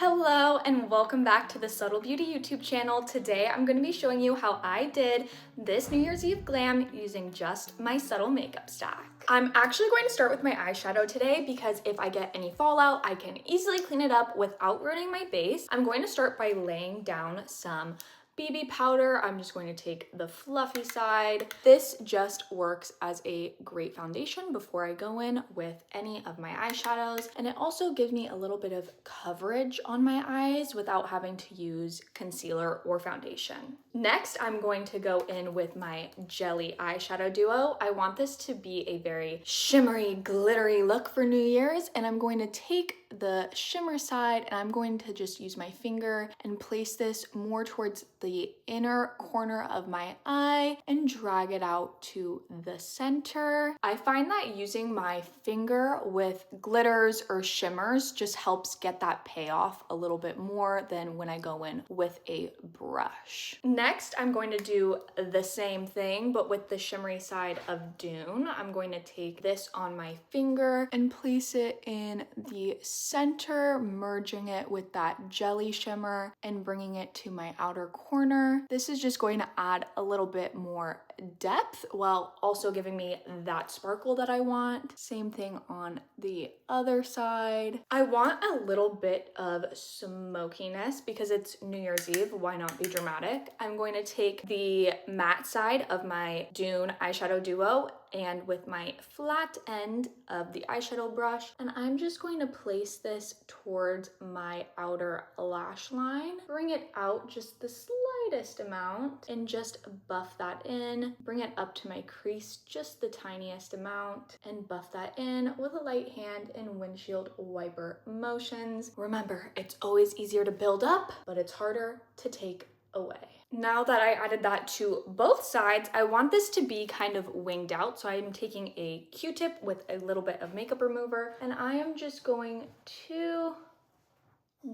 Hello and welcome back to the Subtle Beauty YouTube channel. Today I'm going to be showing you how I did this New Year's Eve glam using just my Subtle makeup stack. I'm actually going to start with my eyeshadow today because if I get any fallout, I can easily clean it up without ruining my base. I'm going to start by laying down some BB powder. I'm just going to take the fluffy side. This just works as a great foundation before I go in with any of my eyeshadows. And it also gives me a little bit of coverage on my eyes without having to use concealer or foundation. Next, I'm going to go in with my jelly eyeshadow duo. I want this to be a very shimmery, glittery look for New Year's. And I'm going to take the shimmer side and I'm going to just use my finger and place this more towards the inner corner of my eye and drag it out to the center. I find that using my finger with glitters or shimmers just helps get that payoff a little bit more than when I go in with a brush. Next, I'm going to do the same thing, but with the shimmery side of Dune. I'm going to take this on my finger and place it in the center, merging it with that jelly shimmer and bringing it to my outer corner. This is just going to add a little bit more depth while also giving me that sparkle that I want. Same thing on the other side. I want a little bit of smokiness because it's New Year's Eve. Why not be dramatic? I'm going to take the matte side of my Dune eyeshadow duo and with my flat end of the eyeshadow brush, and I'm just going to place this towards my outer lash line. Bring it out just the slightest amount and just buff that in. Bring it up to my crease just the tiniest amount and buff that in with a light hand and windshield wiper motions. Remember, it's always easier to build up, but it's harder to take away. Now that I added that to both sides, I want this to be kind of winged out. So I'm taking a Q-tip with a little bit of makeup remover and I am just going to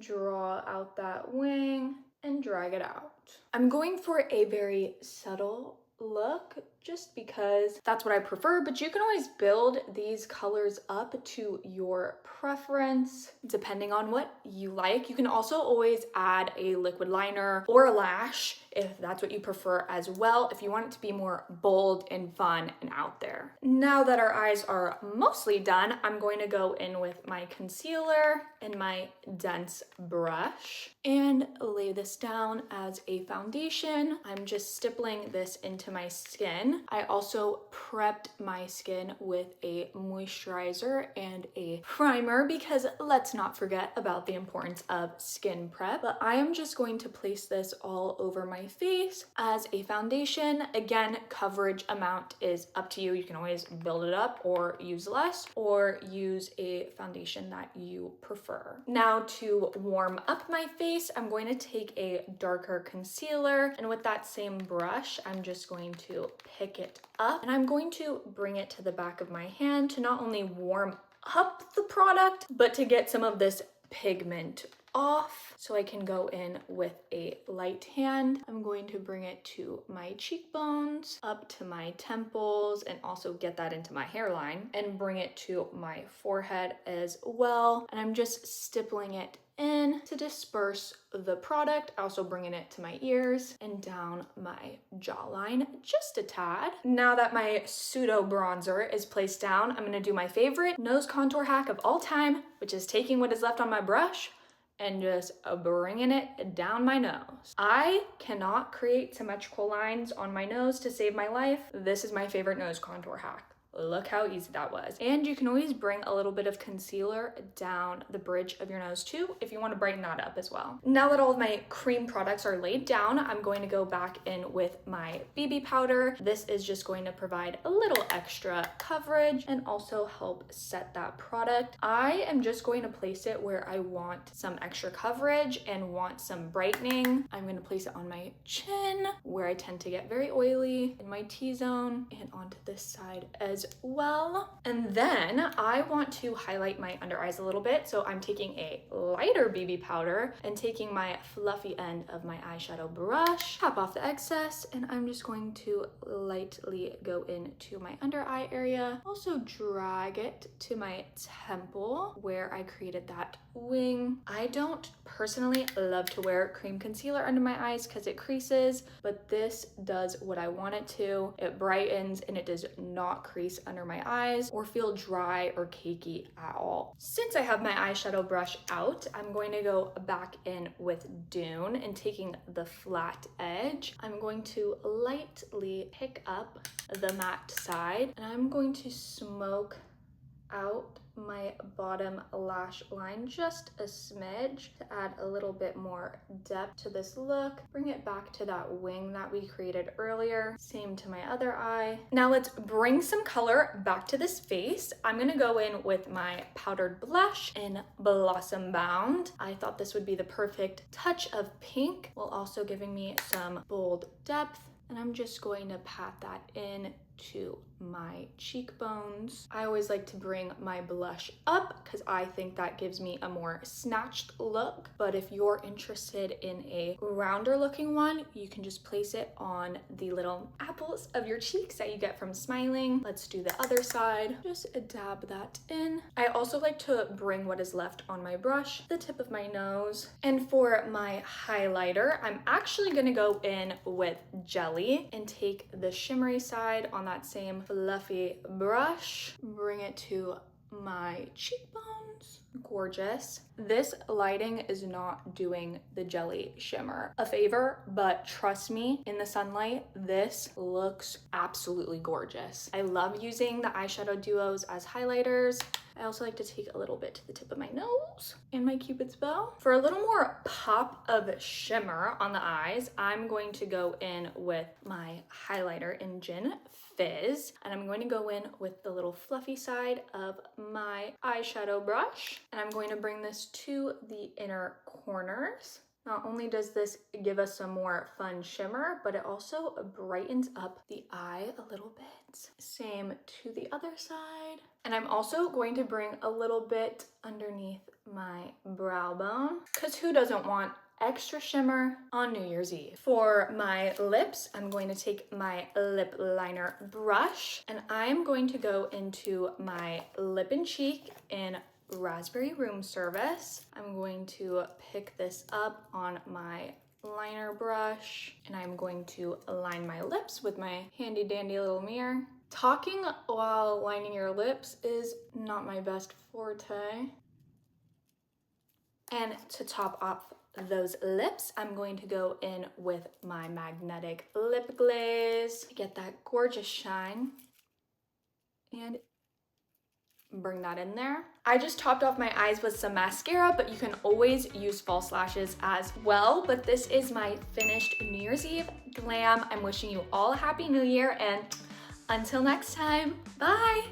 draw out that wing and drag it out. I'm going for a very subtle look just because that's what I prefer, but you can always build these colors up to your preference depending on what you like. You can also always add a liquid liner or a lash if that's what you prefer as well, if you want it to be more bold and fun and out there. Now that our eyes are mostly done, I'm going to go in with my concealer and my dense brush and lay this down as a foundation. I'm just stippling this into my skin. I also prepped my skin with a moisturizer and a primer because let's not forget about the importance of skin prep. But I am just going to place this all over my face as a foundation. Again, coverage amount is up to you. You can always build it up or use less or use a foundation that you prefer. Now to warm up my face, I'm going to take a darker concealer and with that same brush, I'm just going to pick it up and I'm going to bring it to the back of my hand to not only warm up the product, but to get some of this pigment off so I can go in with a light hand. I'm going to bring it to my cheekbones, up to my temples, and also get that into my hairline and bring it to my forehead as well. And I'm just stippling it in to disperse the product, also bringing it to my ears and down my jawline just a tad. Now that my pseudo bronzer is placed down, I'm gonna do my favorite nose contour hack of all time, which is taking what is left on my brush and just bringing it down my nose. I cannot create symmetrical lines on my nose to save my life. This is my favorite nose contour hack. Look how easy that was. And you can always bring a little bit of concealer down the bridge of your nose too if you want to brighten that up as well. Now that all of my cream products are laid down, I'm going to go back in with my BB powder. This is just going to provide a little extra coverage and also help set that product. I am just going to place it where I want some extra coverage and want some brightening. I'm going to place it on my chin where I tend to get very oily, in my T-zone, and onto this side as well. And then I want to highlight my under eyes a little bit. So I'm taking a lighter BB powder and taking my fluffy end of my eyeshadow brush, tap off the excess, and I'm just going to lightly go into my under eye area. Also drag it to my temple where I created that wing. I don't personally love to wear cream concealer under my eyes because it creases, but this does what I want it to. It brightens and it does not crease under my eyes or feel dry or cakey at all. Since I have my eyeshadow brush out, I'm going to go back in with Dune and taking the flat edge, I'm going to lightly pick up the matte side and I'm going to smoke out my bottom lash line just a smidge to add a little bit more depth to this look. Bring it back to that wing that we created earlier. Same to my other eye. Now let's bring some color back to this face. I'm gonna go in with my powdered blush in Blossom Bound. I thought this would be the perfect touch of pink while also giving me some bold depth. And I'm just going to pat that in to my cheekbones. I always like to bring my blush up because I think that gives me a more snatched look. But if you're interested in a rounder looking one, you can just place it on the little apples of your cheeks that you get from smiling. Let's do the other side. Just dab that in. I also like to bring what is left on my brush, the tip of my nose. And for my highlighter, I'm actually gonna go in with Jelly and take the shimmery side on that same fluffy brush, bring it to my cheekbones. Gorgeous. This lighting is not doing the Jelly shimmer a favor, but trust me, in the sunlight, this looks absolutely gorgeous. I love using the eyeshadow duos as highlighters. I also like to take a little bit to the tip of my nose and my Cupid's bow. For a little more pop of shimmer on the eyes, I'm going to go in with my highlighter in Gin Fizz, and I'm going to go in with the little fluffy side of my eyeshadow brush, and I'm going to bring this to the inner corners. Not only does this give us some more fun shimmer, but it also brightens up the eye a little bit. Same to the other side. And I'm also going to bring a little bit underneath my brow bone, because who doesn't want extra shimmer on New Year's Eve? For my lips, I'm going to take my lip liner brush and I'm going to go into my lip and cheek in Raspberry Room Service. I'm going to pick this up on my liner brush and I'm going to line my lips with my handy dandy little mirror. Talking while lining your lips is not my best forte. And to top off those lips, I'm going to go in with my magnetic lip glaze to get that gorgeous shine and bring that in there. I just topped off my eyes with some mascara, but you can always use false lashes as well. But this is my finished New Year's Eve glam. I'm wishing you all a happy new year, and until next time, bye!